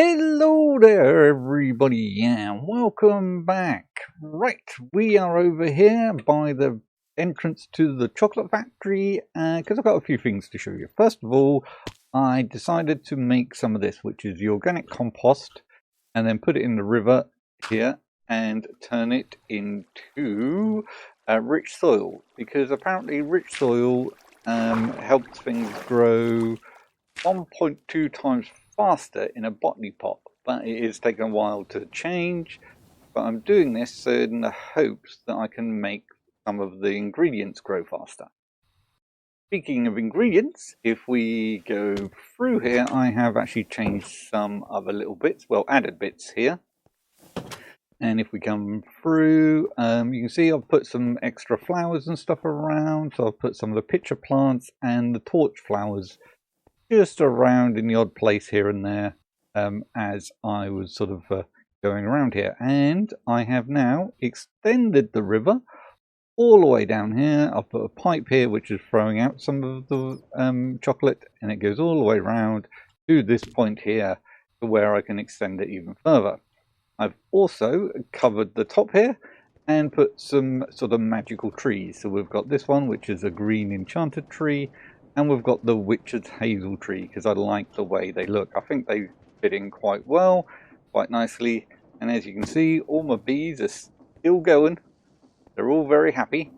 Hello there, everybody, and welcome back. Right, we are over here by the entrance to the chocolate factory because I've got a few things to show you. First of all, I decided to make some of this, which is the organic compost, and then put it in the river here and turn it into rich soil, because apparently rich soil helps things grow 1.2 times faster in a botany pot, but it is taking a while to change. But I'm doing this in the hopes that I can make some of the ingredients grow faster. Speaking of ingredients, if we go through here, I have actually changed some other little bits, well, added bits here. And if we come through, you can see I've put some extra flowers and stuff around. So I've put some of the pitcher plants and the torch flowers just around in the odd place here and there as I was sort of going around here. And I have now extended the river all the way down here. I've put a pipe here which is throwing out some of the chocolate, and it goes all the way around to this point here to where I can extend it even further. I've also covered the top here and put some sort of magical trees. So we've got this one, which is a green enchanted tree, and we've got the witch's hazel tree because I like the way they look. I think they fit in quite well, quite nicely. And as you can see, all my bees are still going. They're all very happy.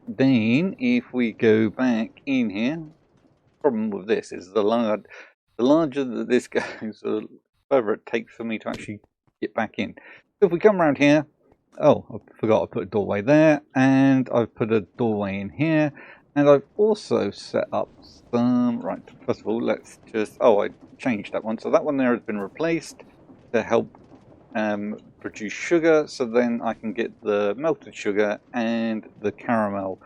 Then if we go back in here, the problem with this is the larger that this goes, the further it takes for me to actually get back in. So if we come around here, oh, I forgot I put a doorway there, and I've put a doorway in here. And I've also set up some, right, first of all, let's just, I changed that one. So that one there has been replaced to help produce sugar. So then I can get the melted sugar and the caramel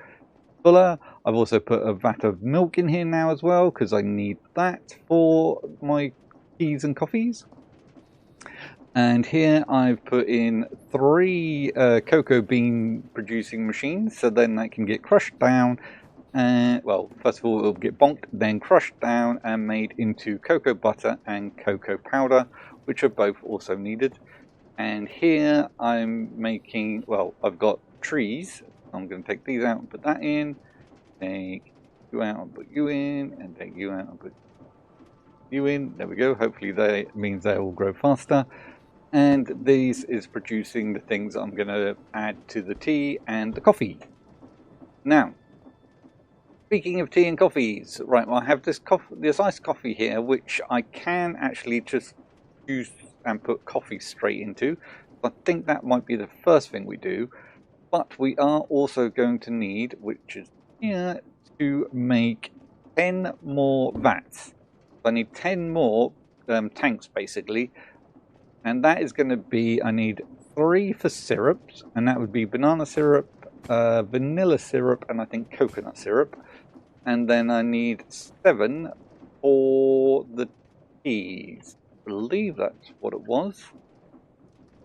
fuller. I've also put a vat of milk in here now as well, because I need that for my teas and coffees. And here I've put in 3 cocoa bean producing machines. So then that can get crushed down. Well, first of all, it'll get bonked, then crushed down and made into cocoa butter and cocoa powder, which are both also needed. And here I'm making, well, I've got trees. I'm going to take these out and put that in. Take you out and put you in, and take you out and put you in. There we go. Hopefully that means they will grow faster. And these is producing the things I'm going to add to the tea and the coffee. Now, speaking of tea and coffees, right, well, I have this iced coffee here, which I can actually just use and put coffee straight into. I think that might be the first thing we do, but we are also going to need, which is here, to make 10 more vats. I need 10 more tanks, basically, and that is going to be, I need 3 for syrups, and that would be banana syrup, vanilla syrup, and I think coconut syrup. And then I need 7 for the teas. I believe that's what it was.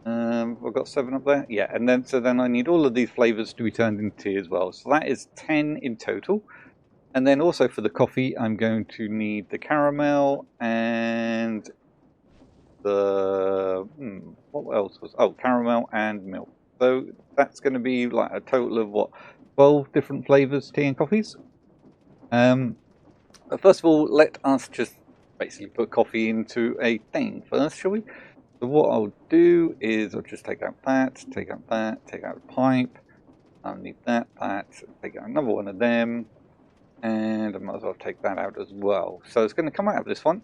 I've got 7 up there. Yeah, and then I need all of these flavors to be turned into tea as well. So that is 10 in total. And then also for the coffee, I'm going to need the caramel and the what else was? Oh, caramel and milk. So that's going to be like a total of what, 12 different flavors tea and coffees. But first of all, let us just basically put coffee into a thing first, shall we? So what I'll do is I'll just take out that, take out that, take out a pipe. I'll need that, take out another one of them, and I might as well take that out as well. So it's going to come out of this one,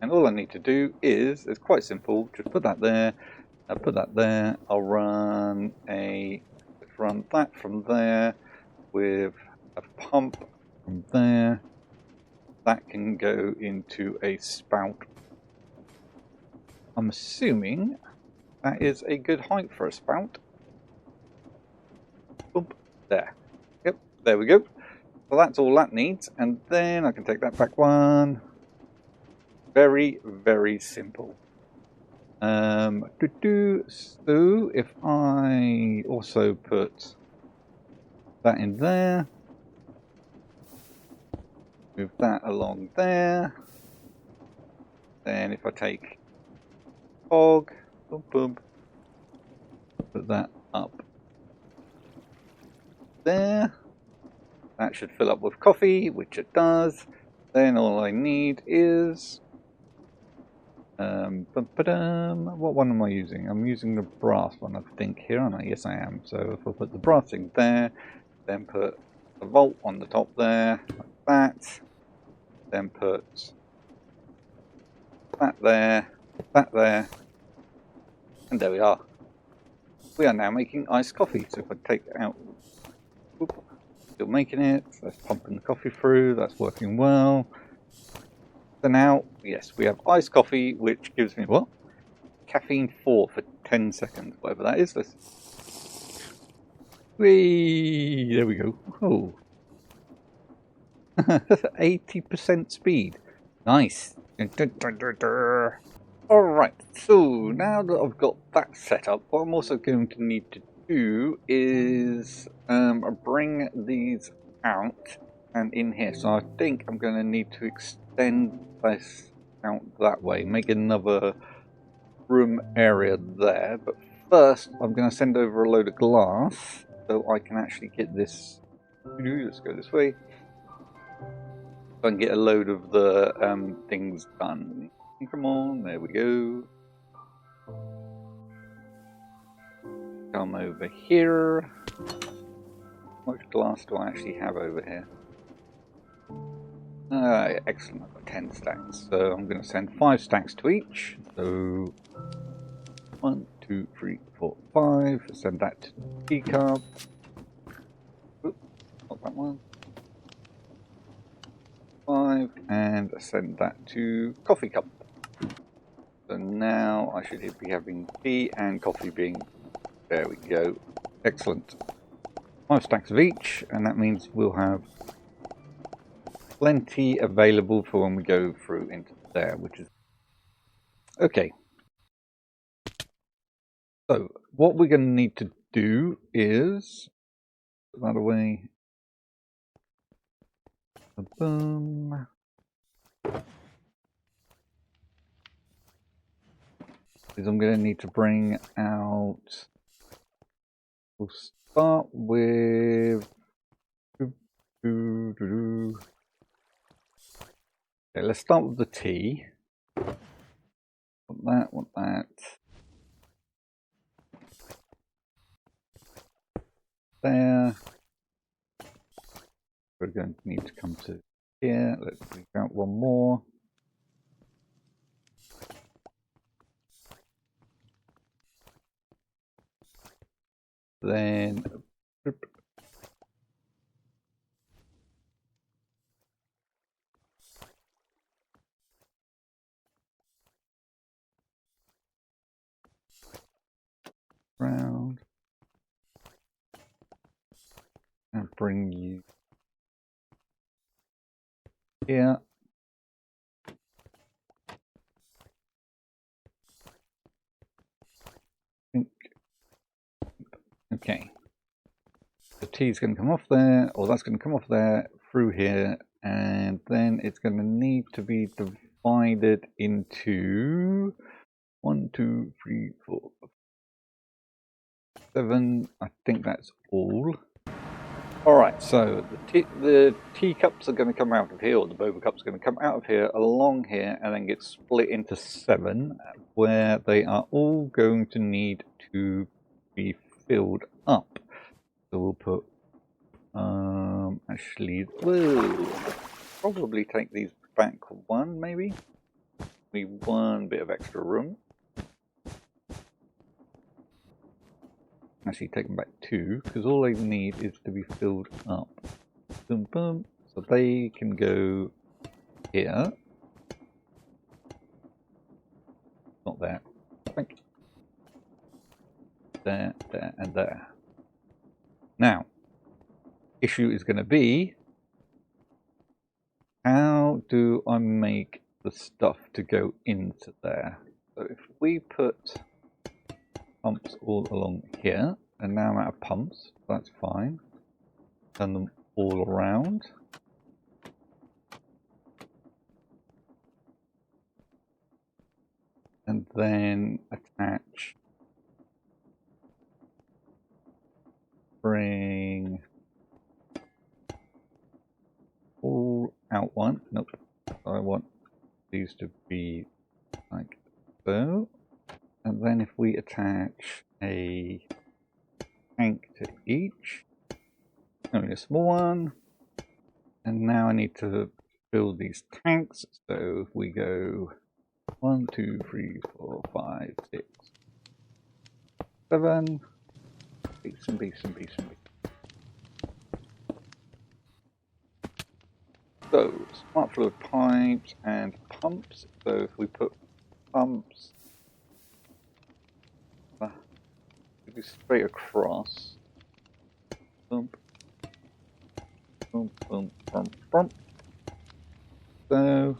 and all I need to do is, it's quite simple, just put that there, I'll put that there, I'll run that from there with a pump from there. That can go into a spout. I'm assuming that is a good height for a spout. Boom, there. Yep, there we go. So that's all that needs, and then I can take that back one. Very, very simple. So if I also put that in there, move that along there. Then if I take fog. Boom, boom. Put that up there. That should fill up with coffee, which it does. Then all I need is what one am I using? I'm using the brass one, I think, here, aren't I? Yes, I am. So if I put the brass thing there, then put a volt on the top there, like that. Then put that there, and there we are. We are now making iced coffee. So if I take it out, whoop, still making it. That's pumping the coffee through. That's working well. So now, yes, we have iced coffee, which gives me what? Caffeine 4 for 10 seconds, whatever that is. Let's... Whee! There we go. Oh. 80% speed. Nice. Alright, so now that I've got that set up, what I'm also going to need to do is bring these out and in here. So I think I'm going to need to extend this out that way, make another room area there. But first, I'm going to send over a load of glass so I can actually get this. Let's go this way. So I can get a load of the things done. Come on, there we go. Come over here. How much glass do I actually have over here? Excellent, I've got 10 stacks. So I'm going to send 5 stacks to each. So 1, 2, 3, 4, 5. Send that to teacup. Oops, not that one. 5, and send that to coffee cup. So now I should be having tea and coffee being... There we go. Excellent. 5 stacks of each, and that means we'll have plenty available for when we go through into there, which is... Okay. So, what we're going to need to do is... Put that away. Boom. Is I'm going to need to bring out... We'll start with... Okay, let's start with the tea. Want that. There. We're going to need to come to here. Let's bring out one more. Then round and bring you here. Okay. The tea's going to come off there, or that's going to come off there through here, and then it's going to need to be divided into 1, 2, 3, 4, 7. I think that's all. Alright, so the teacups are going to come out of here, or the boba cups are going to come out of here, along here, and then get split into 7, where they are all going to need to be filled up. So we'll put, actually, we'll probably take these back 1, maybe. Leave 1 bit of extra room. Actually take them back 2, because all they need is to be filled up. Boom, boom. So they can go here. Not there. Think. There, there, and there. Now, issue is going to be, how do I make the stuff to go into there? So if we put pumps all along here, and now I'm out of pumps, that's fine. Turn them all around. and then attach, bring all out one. Nope, I want these to be like so. And then if we attach a tank to each, only a small one. And now I need to build these tanks. So if we go 1, 2, 3, 4, 5, 6, 7. Beats and beats and beats and beats. So, smart fluid pipes and pumps. So if we put pumps straight across. Bump. Bump, bump, bump, bump. So,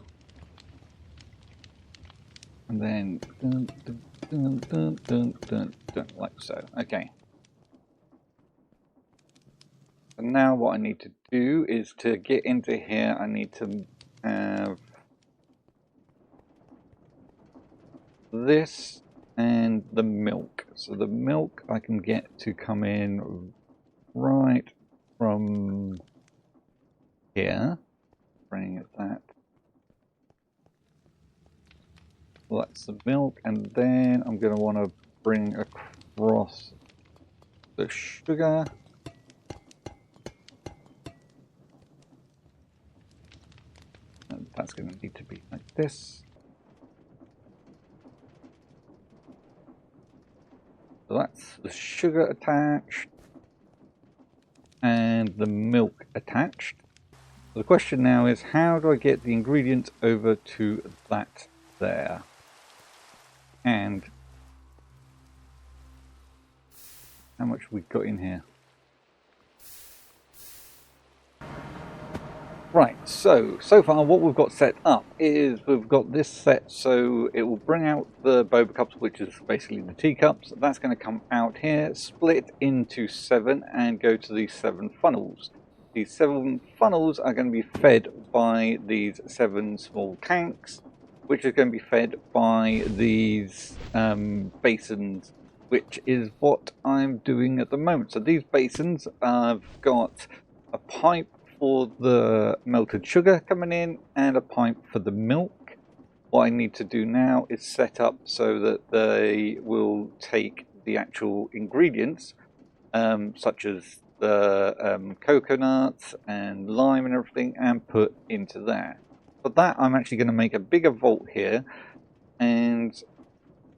and then dun, dun, dun, dun, dun, dun, dun, like so. Okay. And now what I need to do is to get into here, I need to have this and the milk. So the milk I can get to come in right from here. Bring that. Well, that's the milk, and then I'm going to want to bring across the sugar. And that's going to need to be like this. So that's the sugar attached and the milk attached. So the question now is, how do I get the ingredients over to that there? And how much have we got in here? Right, so far what we've got set up is we've got this set, so it will bring out the boba cups, which is basically the teacups. That's going to come out here, split into 7 and go to these 7 funnels. These 7 funnels are going to be fed by these 7 small tanks, which are going to be fed by these basins, which is what I'm doing at the moment. So these basins, I've got a pipe for the melted sugar coming in and a pipe for the milk. What I need to do now is set up so that they will take the actual ingredients, such as the coconut and lime and everything, and put into there. For that, I'm actually going to make a bigger vault here and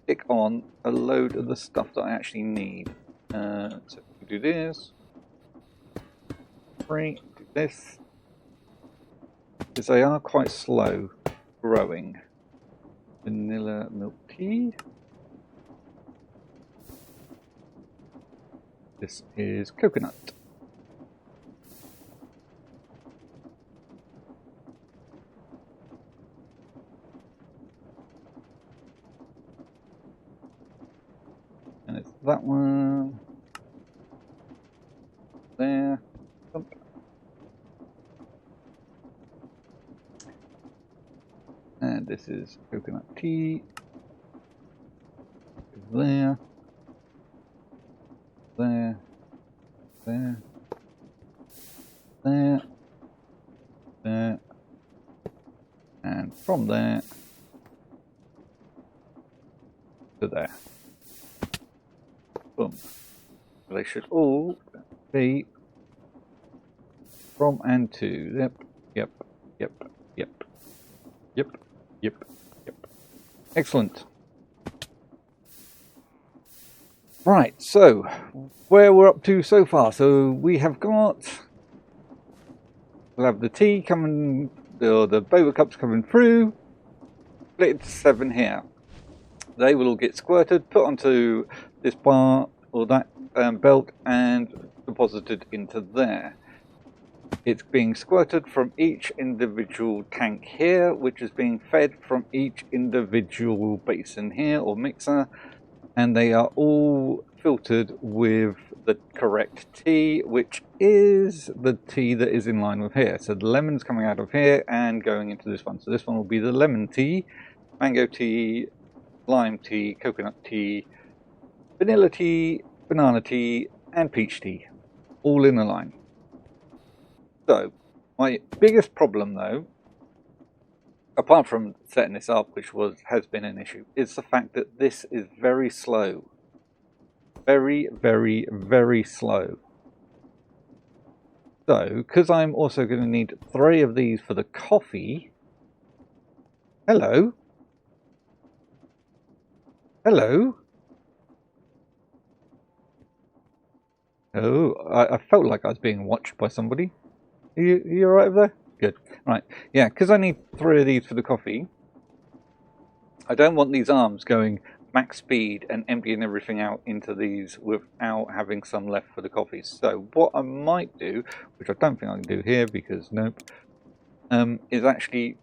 stick on a load of the stuff that I actually need. So we do this. 3. This, because they are quite slow growing. Vanilla milk tea. This is coconut. And it's that one. There. And this is coconut tea. There. There. There. There. There. And from there to there. Boom. They should all be from and to. Yep. Yep. Yep. Yep. Yep. Yep. Yep. Excellent. Right, so where we're up to so far. So we have got, we'll have the tea coming, the boba cups coming through, split into 7 here. They will all get squirted, put onto this bar or that belt and deposited into there. It's being squirted from each individual tank here, which is being fed from each individual basin here or mixer, and they are all filtered with the correct tea, which is the tea that is in line with here. So the lemon's coming out of here and going into this one. So this one will be the lemon tea, mango tea, lime tea, coconut tea, vanilla tea, banana tea, and peach tea, all in a line. So, my biggest problem though, apart from setting this up, which has been an issue, is the fact that this is very slow. Very, very, very slow. So, because I'm also going to need 3 of these for the coffee. Hello? Hello? Oh, I felt like I was being watched by somebody. Are you alright over there? Good. Right. Yeah, because I need 3 of these for the coffee. I don't want these arms going max speed and emptying everything out into these without having some left for the coffee. So what I might do, which I don't think I can do here because nope, is actually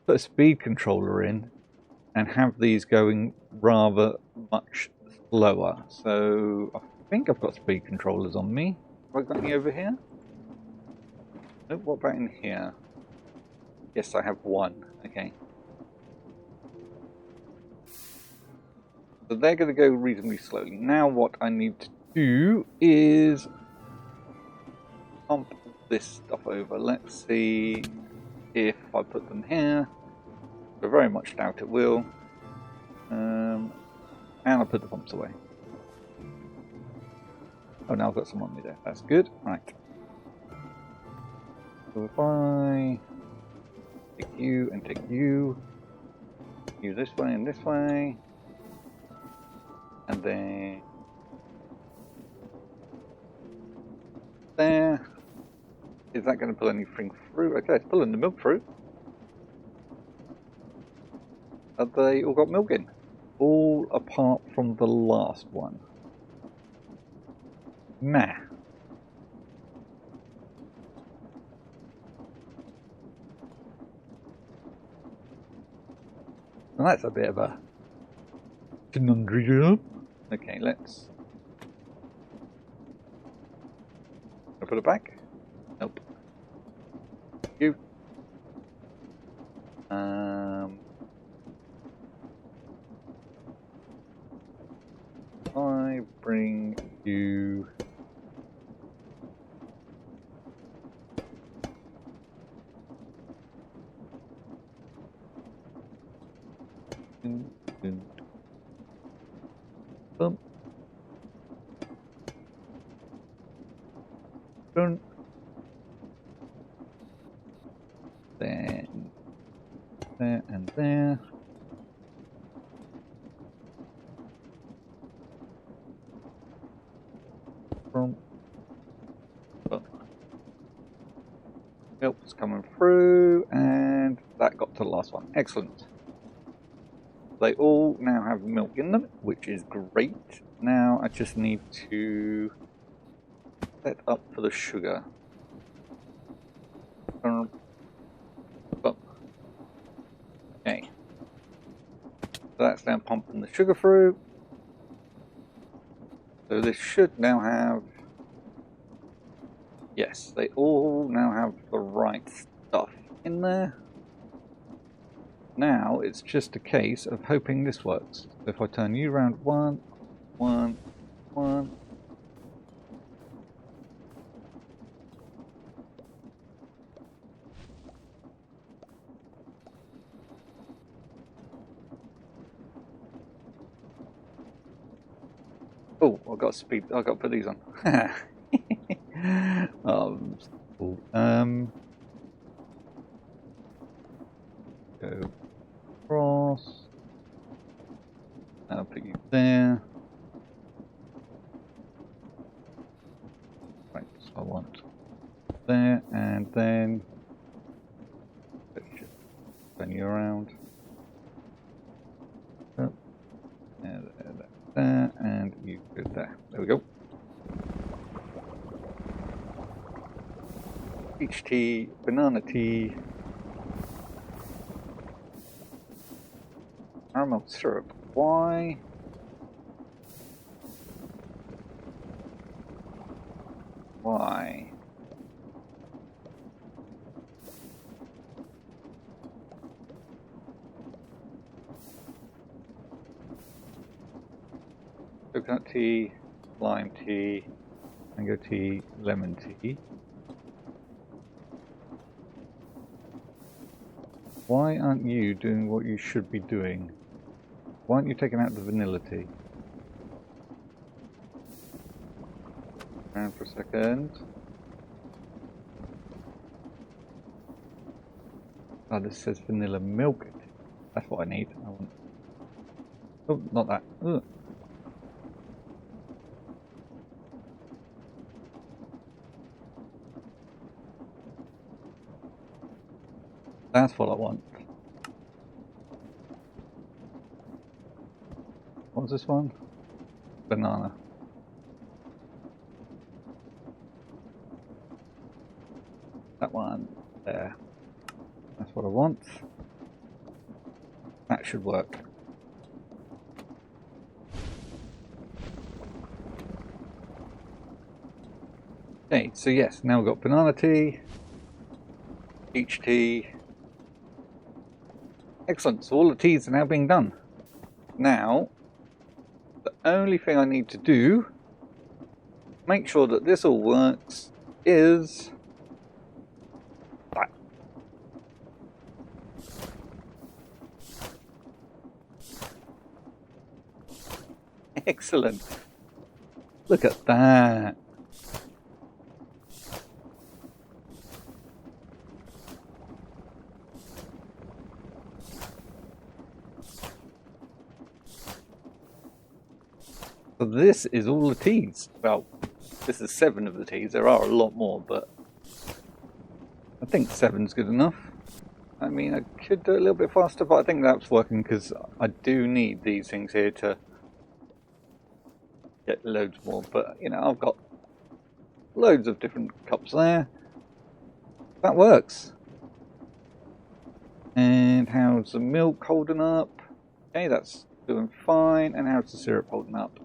put a speed controller in and have these going rather much slower. So I think I've got speed controllers on me. Have I got any over here? Nope, what about in here? Yes, I have 1. Okay. So they're going to go reasonably slowly. Now what I need to do is pump this stuff over. Let's see if I put them here. I very much doubt it will. And I'll put the pumps away. Oh, now I've got some on me there. That's good. Right. So if I take you and take you this way and this way, and then there. Is that going to pull anything through? Okay, it's pulling the milk through. Have they all got milk in? All apart from the last one. Nah. And that's a bit of a conundrum. Okay, let's... Can I put it back? Nope. You. I bring you... Bump. Done. Then there and there. From milk's coming through, and that got to the last one. Excellent. They all now have milk in them, which is great. Now I just need to set up for the sugar. Okay. So that's now pumping the sugar through. So this should now have... Yes, they all now have the right stuff in there. Now it's just a case of hoping this works. So if I turn you around 1, 1, 1. Oh, I've got speed. I've got to put these on. Cool. Go across. I'll put you there. Right, so I want there, and then turn you around. Oh, there, and you go there. There we go. Peach tea, banana tea, caramel syrup. Why? Why? coconut tea, lime tea, mango tea, lemon tea. Why aren't you doing what you should be doing? Why aren't you taking out the vanilla tea? Around for a second. Oh, this says vanilla milk tea. That's what I need. I want... Oh, not that. Ugh. That's what I want. What's this one? Banana. That one there. That's what I want. That should work. Okay, so yes, now we've got banana tea, peach tea. Excellent, so all the teas are now being done. Now, the only thing I need to do, make sure that this all works, is that. Excellent. Look at that. So this is all the teas. Well, this is 7 of the teas. There are a lot more, but I think 7's good enough. I mean, I could do it a little bit faster, but I think that's working because I do need these things here to get loads more. But, you know, I've got loads of different cups there. That works. And how's the milk holding up? Okay, that's doing fine. And how's the syrup holding up?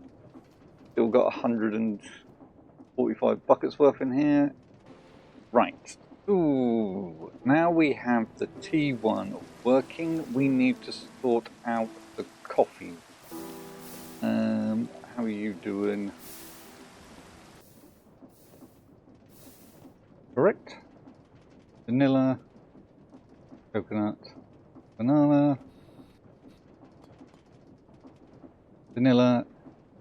Still got 145 buckets worth in here. Right. Ooh. Now we have the T1 working. We need to sort out the coffee. How are you doing? Correct. Vanilla, coconut, banana, vanilla,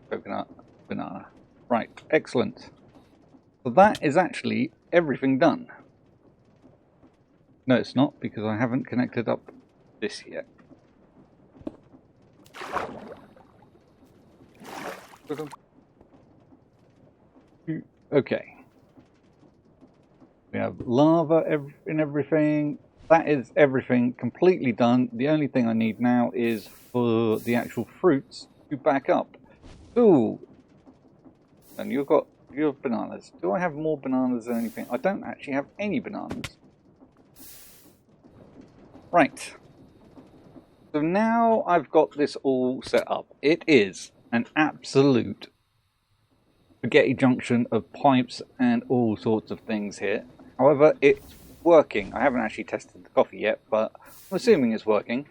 coconut, banana. Right, excellent. So that is actually everything done. No, it's not, because I haven't connected up this yet. Okay. We have lava in everything. That is everything completely done. The only thing I need now is for the actual fruits to back up. Ooh. And you have bananas. Do I have more bananas than anything? I don't actually have any bananas. Right. So now I've got this all set up. It is an absolute spaghetti junction of pipes and all sorts of things here. However, it's working. I haven't actually tested the coffee yet, but I'm assuming it's working.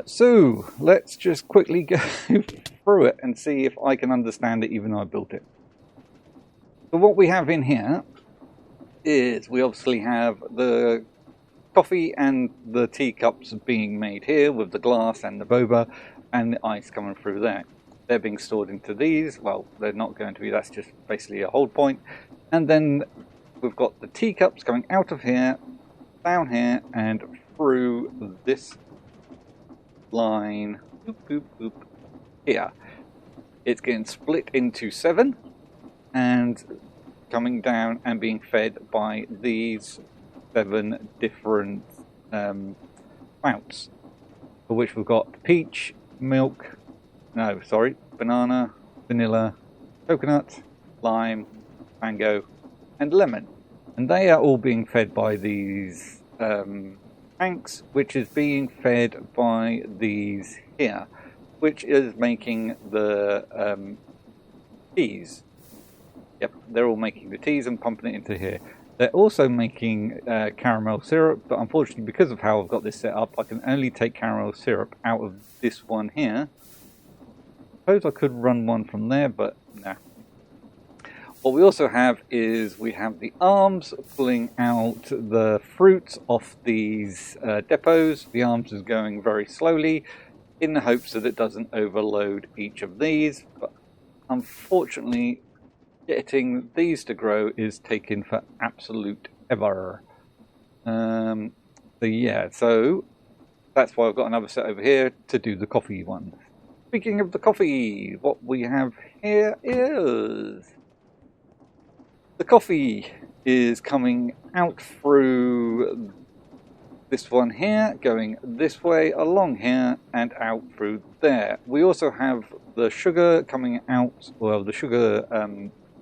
So let's just quickly go through it and see if I can understand it even though I built it. So what we have in here is we obviously have the coffee and the teacups being made here with the glass and the boba and the ice coming through there. They're being stored into these. Well, they're not going to be. That's just basically a hold point. And then we've got the teacups coming out of here, down here, and through this line boop, boop, boop, here. It's getting split into 7 and coming down and being fed by these 7 different spouts, for which we've got peach, milk, no, sorry, banana, vanilla, coconut, lime, mango, and lemon. And they are all being fed by these tanks, which is being fed by these here, which is making the teas. Yep, they're all making the teas and pumping it into here. They're also making caramel syrup, but unfortunately because of how I've got this set up, I can only take caramel syrup out of this one here. suppose I could run one from there, but nah. What we also have is we have the arms pulling out the fruits off these depots. The arms is going very slowly in the hopes that it doesn't overload each of these. But unfortunately, getting these to grow is taking for absolute ever. So that's why I've got another set over here to do the coffee one. Speaking of the coffee, what we have here is the coffee is coming out through this one here, going this way, along here, and out through there. We also have the sugar coming out, well, the sugar,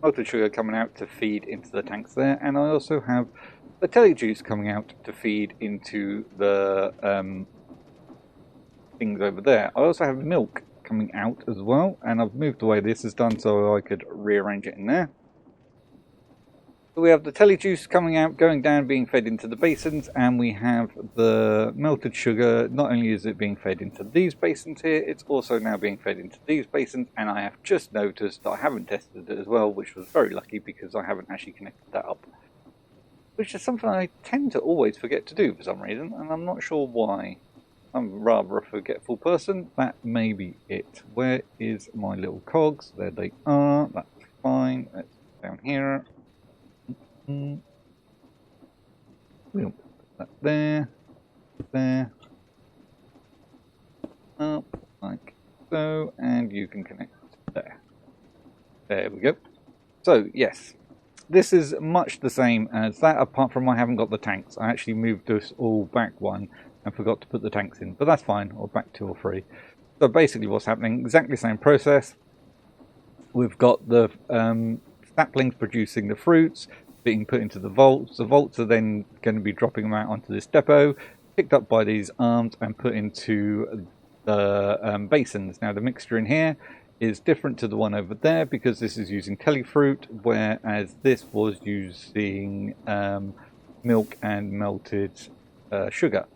melted sugar coming out to feed into the tanks there, and I also have the telly juice coming out to feed into the things over there. I also have milk coming out as well, and I've moved the way this is done so I could rearrange it in there. So we have the telly juice coming out, going down, being fed into the basins, and we have the melted sugar. Not only is it being fed into these basins here, it's also now being fed into these basins, and I have just noticed that I haven't tested it as well, which was very lucky because I haven't actually connected that up. Which is something I tend to always forget to do for some reason, and I'm not sure why. I'm rather a forgetful person. That may be it. Where is my little cogs? There they are. That's fine. That's down here. We'll put that there, up like so, and you can connect there. There we go. So yes, this is much the same as that, apart from I haven't got the tanks. I actually moved this all back one and forgot to put the tanks in, but that's fine, or back 2 or 3. So basically what's happening, exactly the same process. We've got the saplings producing the fruits, being put into the vaults. The vaults are then going to be dropping them out onto this depot, picked up by these arms and put into the basins. Now the mixture in here is different to the one over there because this is using telly fruit, whereas this was using milk and melted sugar.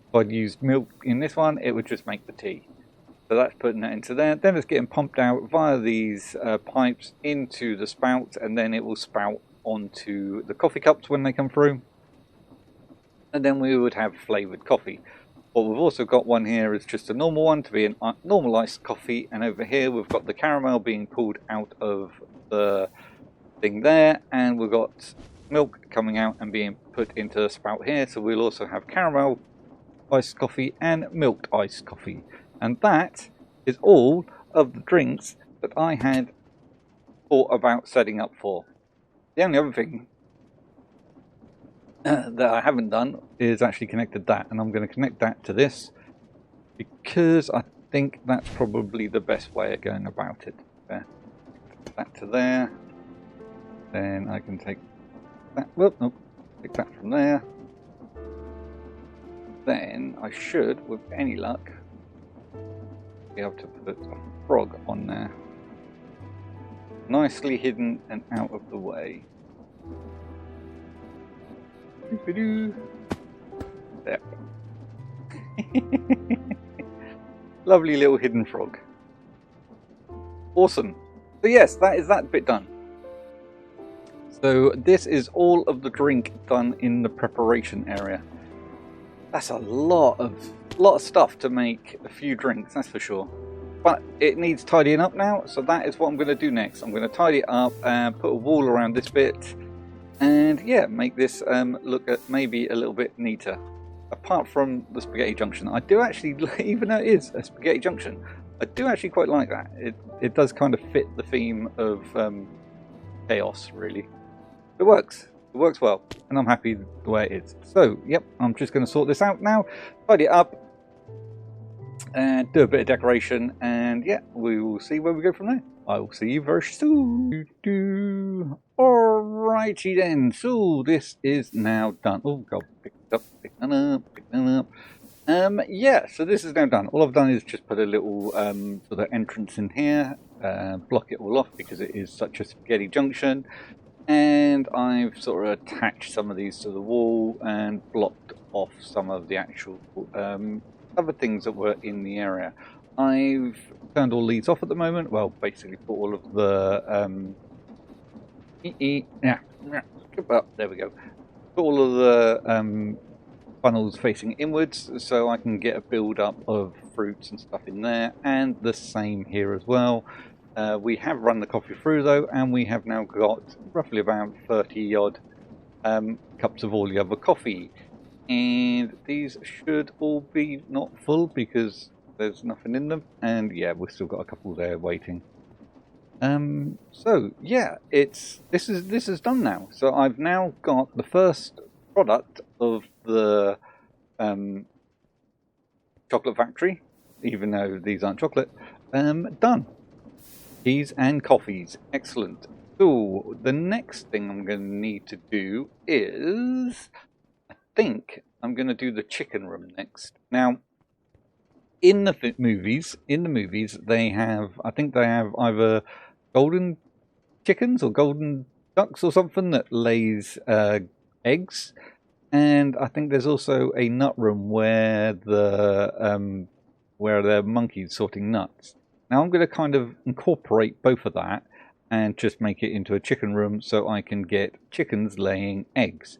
If I'd used milk in this one, it would just make the tea. So that's putting that into there. Then it's getting pumped out via these pipes into the spout, and then it will spout onto the coffee cups when they come through, and then we would have flavoured coffee. What we've also got one here is just a normal one to be a normal iced coffee, and over here we've got the caramel being pulled out of the thing there, and we've got milk coming out and being put into the spout here. So we'll also have caramel iced coffee and milk iced coffee, and that is all of the drinks that I had thought about setting up for. The only other thing that I haven't done is actually connected that, and I'm going to connect that to this because I think that's probably the best way of going about it. There. That to there, then I can take that, take that from there. Then I should, with any luck, be able to put a frog on there. Nicely hidden and out of the way. There. Lovely little hidden frog. Awesome. So yes, that is that bit done. So this is all of the drink done in the preparation area. That's a lot of stuff to make a few drinks, that's for sure. But it needs tidying up now, so that is what I'm going to do next. I'm going to tidy it up and put a wall around this bit, and yeah, make this look at maybe a little bit neater. Apart from the spaghetti junction, I do actually, even though it is a spaghetti junction, I do actually quite like that. It does kind of fit the theme of chaos, really. It works well, and I'm happy the way it is. So, yep, I'm just going to sort this out now, tidy it up, and do a bit of decoration, and yeah, we will see where we go from there. I will see you very soon. Alrighty then, so this is now done. Oh god, pick that up. Yeah, so this is now done. All I've done is just put a little sort of entrance in here, block it all off because it is such a spaghetti junction, and I've sort of attached some of these to the wall and blocked off some of the actual other things that were in the area. I've turned all these off at the moment. Well, basically put all of the there we go. Put all of the funnels facing inwards, so I can get a build up of fruits and stuff in there, and the same here as well. We have run the coffee through though, and we have now got roughly about 30 odd cups of all the other coffee. And these should all be not full because there's nothing in them. And yeah, we've still got a couple there waiting. So yeah, this is done now. So I've now got the first product of the chocolate factory, even though these aren't chocolate. Done. Teas and coffees, excellent. So the next thing I'm going to need to do is, I think I'm going to do the chicken room next. Now, in the movies, they have, I think they have either golden chickens or golden ducks or something that lays eggs, and I think there's also a nut room where the monkeys sorting nuts. Now I'm going to kind of incorporate both of that and just make it into a chicken room so I can get chickens laying eggs.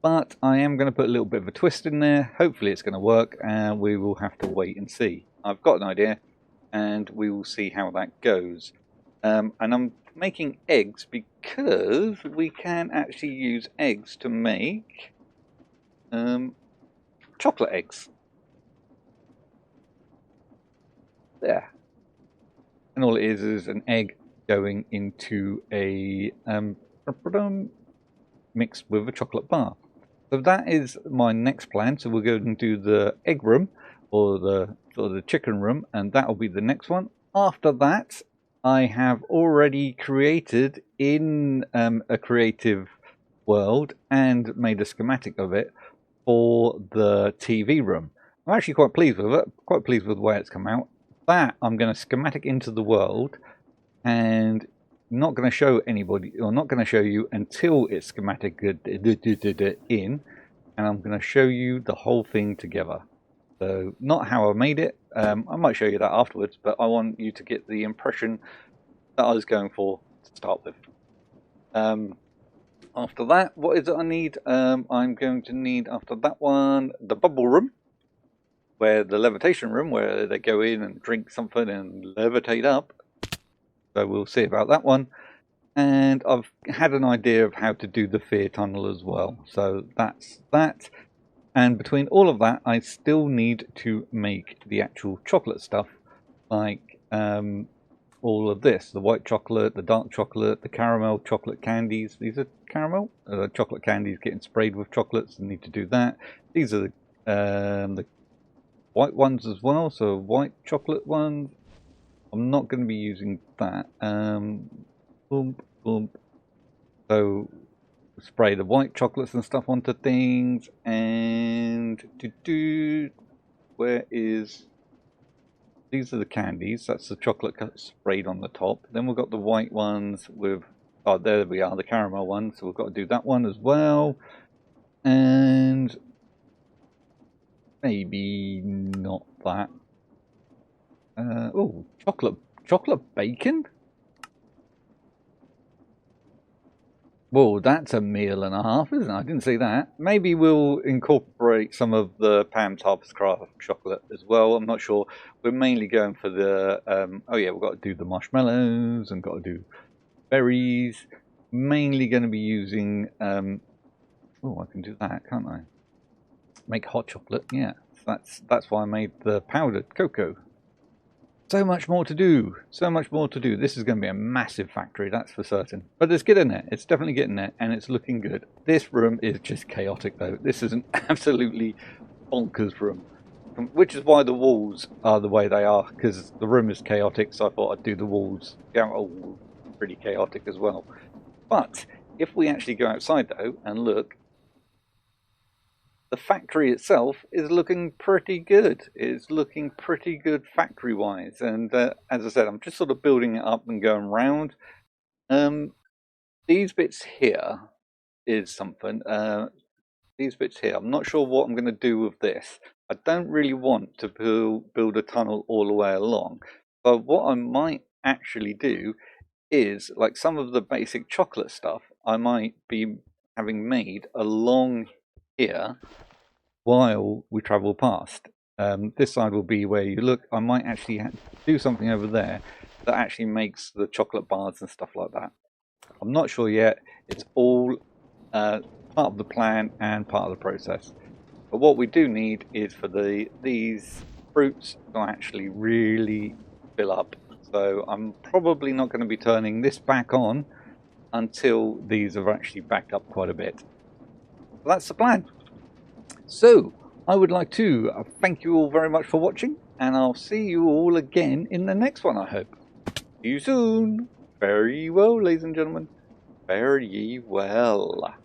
But I am going to put a little bit of a twist in there. Hopefully it's going to work, and we will have to wait and see. I've got an idea, and we will see how that goes. And I'm making eggs because we can actually use eggs to make chocolate eggs. There. And all it is an egg going into a mixed with a chocolate bar. So that is my next plan. So we're going to do the egg room or the chicken room, and that will be the next one. After that, I have already created in a creative world and made a schematic of it for the TV room. I'm actually quite pleased with it, quite pleased with the way it's come out. That I'm going to schematic into the world, and not going to show anybody, or not going to show you until it's schematic in, and I'm going to show you the whole thing together. So not how I made it. I might show you that afterwards, but I want you to get the impression that I was going for to start with. After that, what is it I need? I'm going to need, after that one, the bubble room, where the levitation room, where they go in and drink something and levitate up. So we'll see about that one. And I've had an idea of how to do the fear tunnel as well. So that's that. And between all of that, I still need to make the actual chocolate stuff, like all of this, the white chocolate, the dark chocolate, the caramel chocolate candies. These are caramel. Chocolate candies getting sprayed with chocolates. I need to do that. These are the white ones as well, so white chocolate ones. I'm not going to be using that. Boom, boom. So spray the white chocolates and stuff onto things, and where is, these are the candies, that's the chocolate sprayed on the top. Then we've got the white ones with, oh there we are, the caramel ones, so we've got to do that one as well. And maybe not that. Oh, chocolate bacon. Whoa, that's a meal and a half, isn't it? I didn't see that. Maybe we'll incorporate some of the Pam's Harvest Craft chocolate as well. I'm not sure. We're mainly going for the, oh yeah, we've got to do the marshmallows and got to do berries. Mainly going to be using, oh, I can do that, can't I? Make hot chocolate, yeah. That's why I made the powdered cocoa. So much more to do. So much more to do. This is going to be a massive factory, that's for certain. But it's getting there. It's definitely getting there, and it's looking good. This room is just chaotic, though. This is an absolutely bonkers room. Which is why the walls are the way they are, because the room is chaotic, so I thought I'd do the walls. Yeah, oh, pretty chaotic as well. But if we actually go outside, though, and look, the factory itself is looking pretty good. It's looking pretty good factory-wise. And as I said, I'm just sort of building it up and going round. These bits here is something. these bits here. I'm not sure what I'm going to do with this. I don't really want to build a tunnel all the way along. But what I might actually do is, like some of the basic chocolate stuff, I might be having made along here while we travel past. This side will be where you look. I might actually do something over there that actually makes the chocolate bars and stuff like that. I'm not sure yet. It's all part of the plan and part of the process. But what we do need is for these fruits to actually really fill up. So I'm probably not going to be turning this back on until these have actually backed up quite a bit. So that's the plan. So I would like to thank you all very much for watching, and I'll see you all again in the next one, I hope. See you soon. Fare ye well, ladies and gentlemen. Fare ye well.